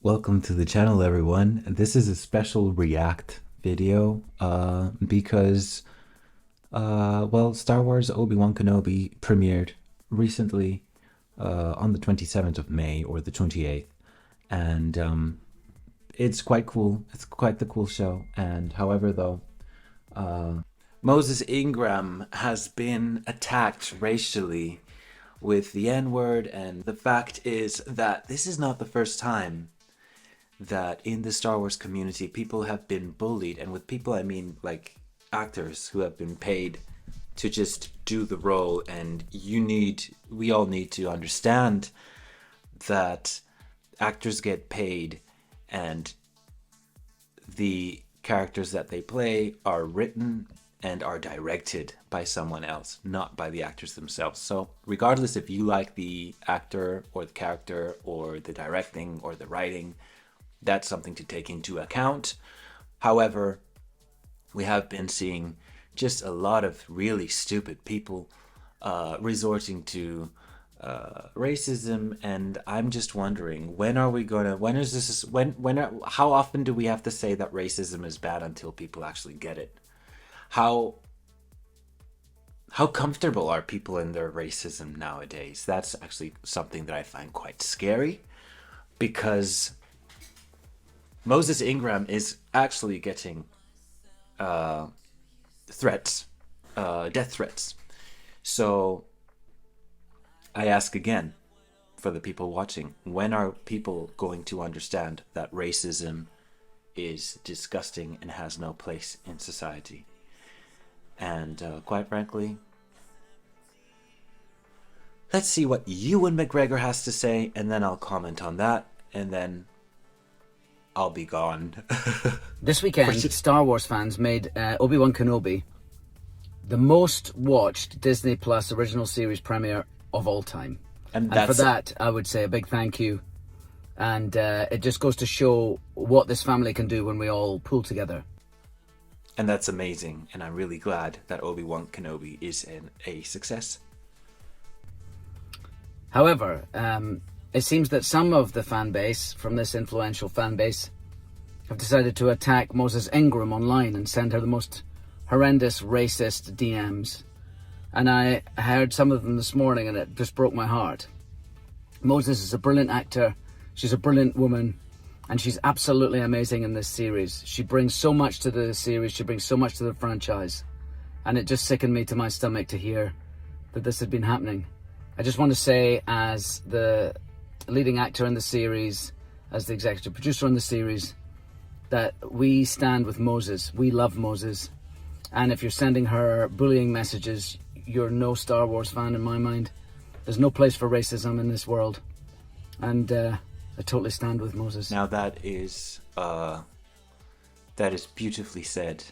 Welcome to the channel, everyone. This is a special react video because, well, Star Wars Obi-Wan Kenobi premiered recently on the 27th of May or the 28th. And it's quite cool. It's quite the cool show. And however, though, Moses Ingram has been attacked racially with the N-word. And the fact is that this is not the first time that in the Star Wars community people have been bullied, and with people I mean like actors who have been paid to just do the role. And we all need to understand that actors get paid and the characters that they play are written and are directed by someone else, not by the actors themselves. So regardless if you like the actor or the character or the directing or the writing, that's something to take into account. However, we have been seeing just a lot of really stupid people resorting to racism, and I'm just wondering, how often do we have to say that racism is bad until people actually get it? How comfortable are people in their racism nowadays? That's actually something that I find quite scary, because Moses Ingram is actually getting threats, death threats. So I ask again for the people watching, when are people going to understand that racism is disgusting and has no place in society? And quite frankly, let's see what Ewan McGregor has to say, and then I'll comment on that, and then I'll be gone. This weekend, Star Wars fans made Obi-Wan Kenobi the most watched Disney Plus original series premiere of all time. And for that, I would say a big thank you. And it just goes to show what this family can do when we all pull together. And that's amazing. And I'm really glad that Obi-Wan Kenobi is a success. However, it seems that some of the fan base from this influential fan base have decided to attack Moses Ingram online and send her the most horrendous racist DMs. And I heard some of them this morning and it just broke my heart. Moses is a brilliant actor. She's a brilliant woman. And she's absolutely amazing in this series. She brings so much to the series. She brings so much to the franchise. And it just sickened me to my stomach to hear that this had been happening. I just want to say, as the leading actor in the series, as the executive producer on the series, that we stand with Moses. We love Moses. And if you're sending her bullying messages, you're no Star Wars fan in my mind. There's no place for racism in this world. And I totally stand with Moses. Now that is beautifully said.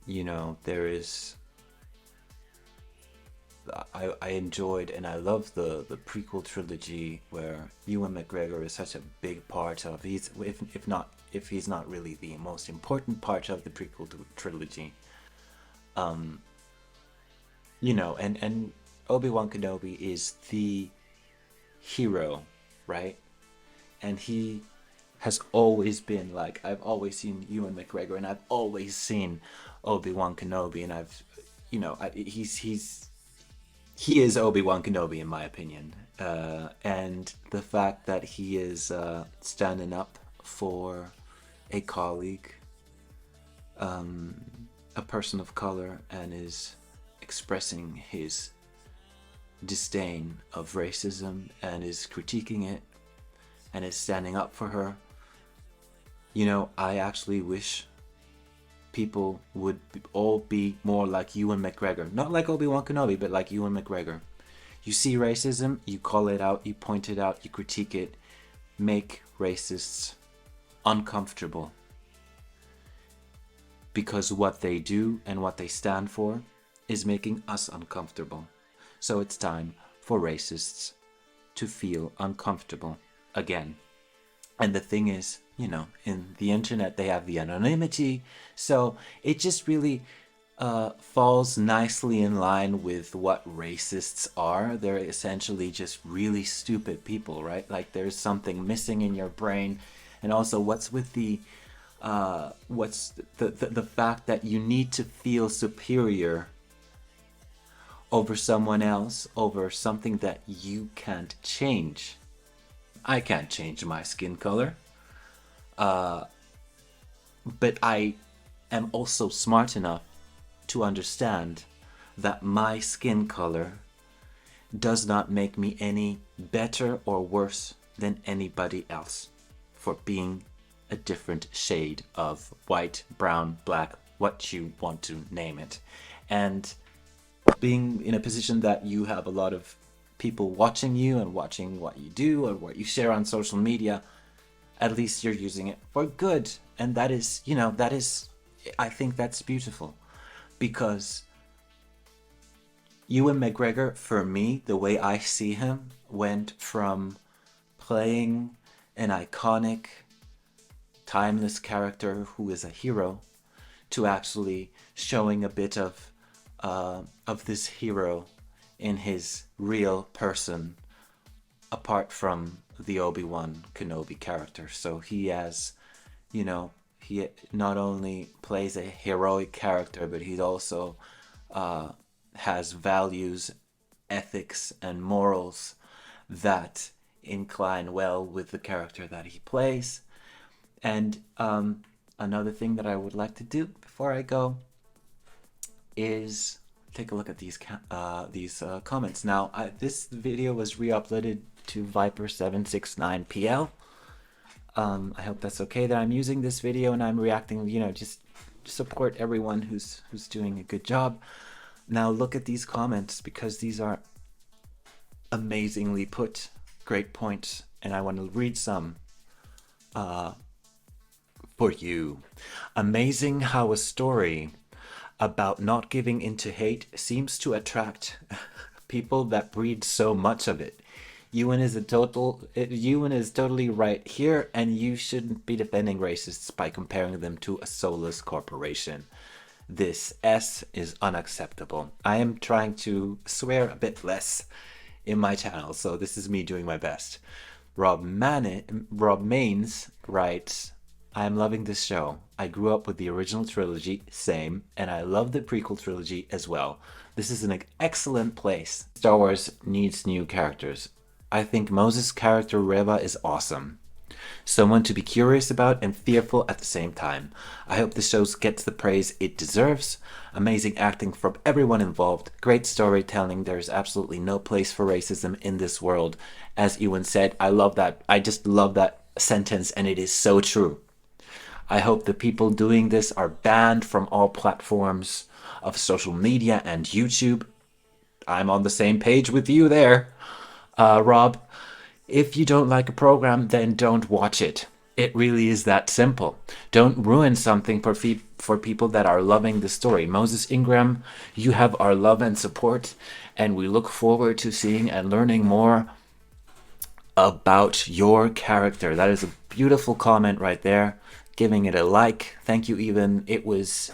You know, there is... I enjoyed and I love the prequel trilogy where Ewan McGregor is such a big part of. If he's not really the most important part of the prequel trilogy. You know, and Obi-Wan Kenobi is the hero, right? And he has always been like, I've always seen Ewan McGregor and I've always seen Obi-Wan Kenobi, and he is Obi-Wan Kenobi in my opinion. And the fact that he is standing up for a colleague, a person of color, and is expressing his disdain of racism and is critiquing it and is standing up for her. You know, I actually wish people would all be more like Ewan McGregor. Not like Obi-Wan Kenobi, but like Ewan McGregor. You see racism, you call it out, you point it out, you critique it. Make racists uncomfortable. Because what they do and what they stand for is making us uncomfortable. So it's time for racists to feel uncomfortable again. And the thing is, you know, in the internet they have the anonymity, so it just really falls nicely in line with what racists are. They're essentially just really stupid people, right? Like there's something missing in your brain. And also, what's with what's the fact that you need to feel superior over someone else, over something that you can't change. I can't change my skin color, but I am also smart enough to understand that my skin color does not make me any better or worse than anybody else for being a different shade of white, brown, black, what you want to name it. And being in a position that you have a lot of people watching you and watching what you do or what you share on social media, at least you're using it for good. And that is, I think that's beautiful, because Ewan McGregor, for me, the way I see him, went from playing an iconic, timeless character who is a hero to actually showing a bit of this hero in his real person, apart from the Obi-Wan Kenobi character. So he has, he not only plays a heroic character, but he also has values, ethics, and morals that incline well with the character that he plays. And another thing that I would like to do before I go is take a look at these comments. Now, this video was re-uploaded to Viper769PL. I hope that's okay that I'm using this video and I'm reacting, just support everyone who's doing a good job. Now look at these comments, because these are amazingly put, great points, and I want to read some for you. Amazing how a story about not giving into hate seems to attract people that breed so much of it. Ewan is totally right here, and you shouldn't be defending racists by comparing them to a soulless corporation. This S is unacceptable. I am trying to swear a bit less in my channel, so this is me doing my best. Rob Maines writes, I am loving this show. I grew up with the original trilogy, same, and I love the prequel trilogy as well. This is an excellent place. Star Wars needs new characters. I think Moses' character Reva is awesome. Someone to be curious about and fearful at the same time. I hope the show gets the praise it deserves. Amazing acting from everyone involved. Great storytelling. There's absolutely no place for racism in this world. As Ewan said, I love that. I just love that sentence, and it is so true. I hope the people doing this are banned from all platforms of social media and YouTube. I'm on the same page with you there, Rob. If you don't like a program, then don't watch it. It really is that simple. Don't ruin something for people that are loving the story. Moses Ingram, you have our love and support, and we look forward to seeing and learning more about your character. That is a beautiful comment right there. Giving it a like. Thank you, Ewan. It was...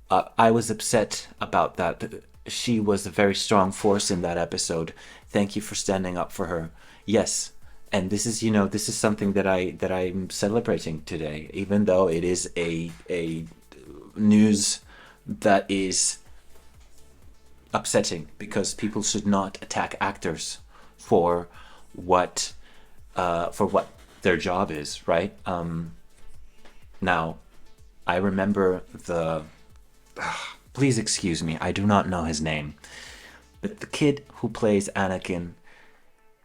I was upset about that. She was a very strong force in that episode. Thank you for standing up for her. Yes, and this is, this is something that I'm celebrating today, even though it is a news that is upsetting, because people should not attack actors for what their job is, right? Now, I remember please excuse me, I do not know his name, but the kid who plays Anakin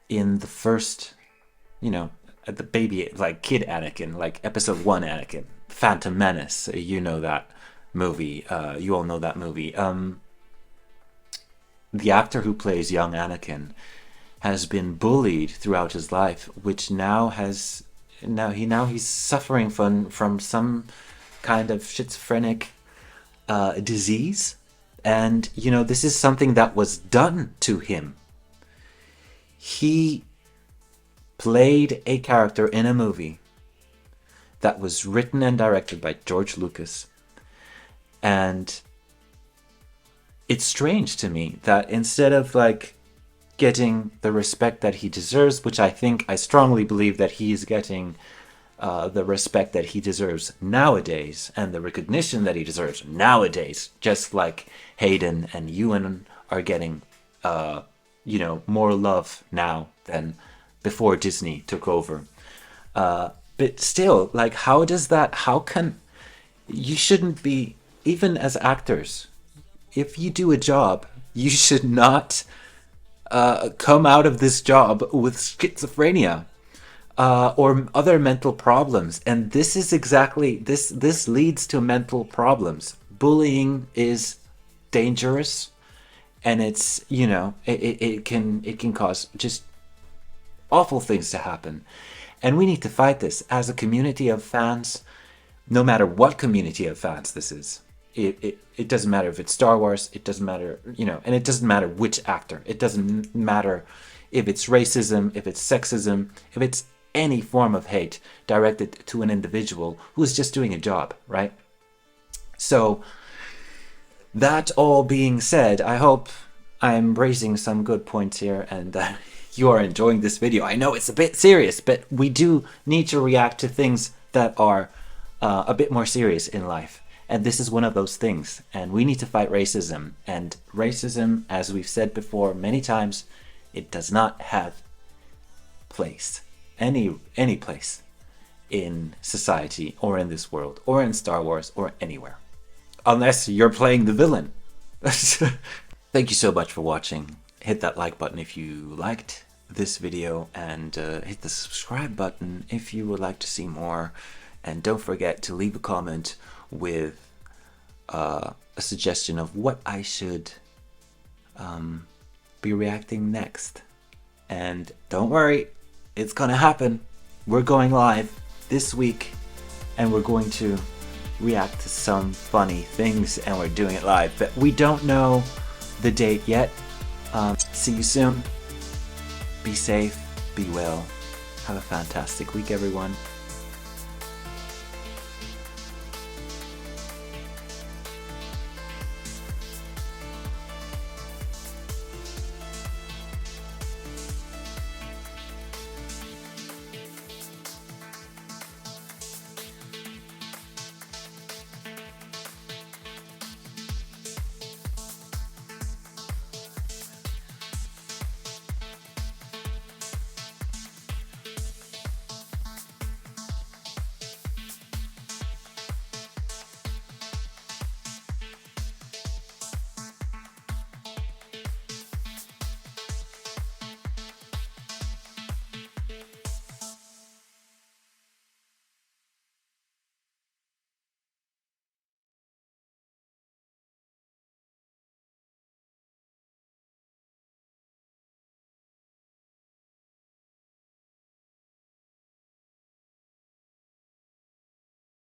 in the first, the baby, like kid Anakin, like episode 1 Anakin, Phantom Menace, you know that movie, you all know that movie. The actor who plays young Anakin has been bullied throughout his life, which he's suffering from some kind of schizophrenic disease, and this is something that was done to him. He played a character in a movie that was written and directed by George Lucas, and it's strange to me that instead of like getting the respect that he deserves, which I strongly believe that he is getting the respect that he deserves nowadays and the recognition that he deserves nowadays, just like Hayden and Ewan are getting, more love now than before Disney took over. But still, like, how can, you shouldn't be, even as actors, if you do a job, you should not come out of this job with schizophrenia or other mental problems. And this is exactly this leads to mental problems. Bullying is dangerous, and it's, it can cause just awful things to happen. And we need to fight this as a community of fans, no matter what community of fans this is. It doesn't matter if it's Star Wars, it doesn't matter, and it doesn't matter which actor. It doesn't matter if it's racism, if it's sexism, if it's any form of hate directed to an individual who is just doing a job, right? So, that all being said, I hope I'm raising some good points here and you are enjoying this video. I know it's a bit serious, but we do need to react to things that are a bit more serious in life. And this is one of those things. And we need to fight racism. And racism, as we've said before many times, it does not have place, any place in society or in this world or in Star Wars or anywhere. Unless you're playing the villain. Thank you so much for watching. Hit that like button if you liked this video, and hit the subscribe button if you would like to see more. And don't forget to leave a comment with a suggestion of what I should be reacting next. And don't worry, it's gonna happen. We're going live this week, and we're going to react to some funny things, and we're doing it live, but we don't know the date yet. See you soon. Be safe, be well. Have a fantastic week, everyone.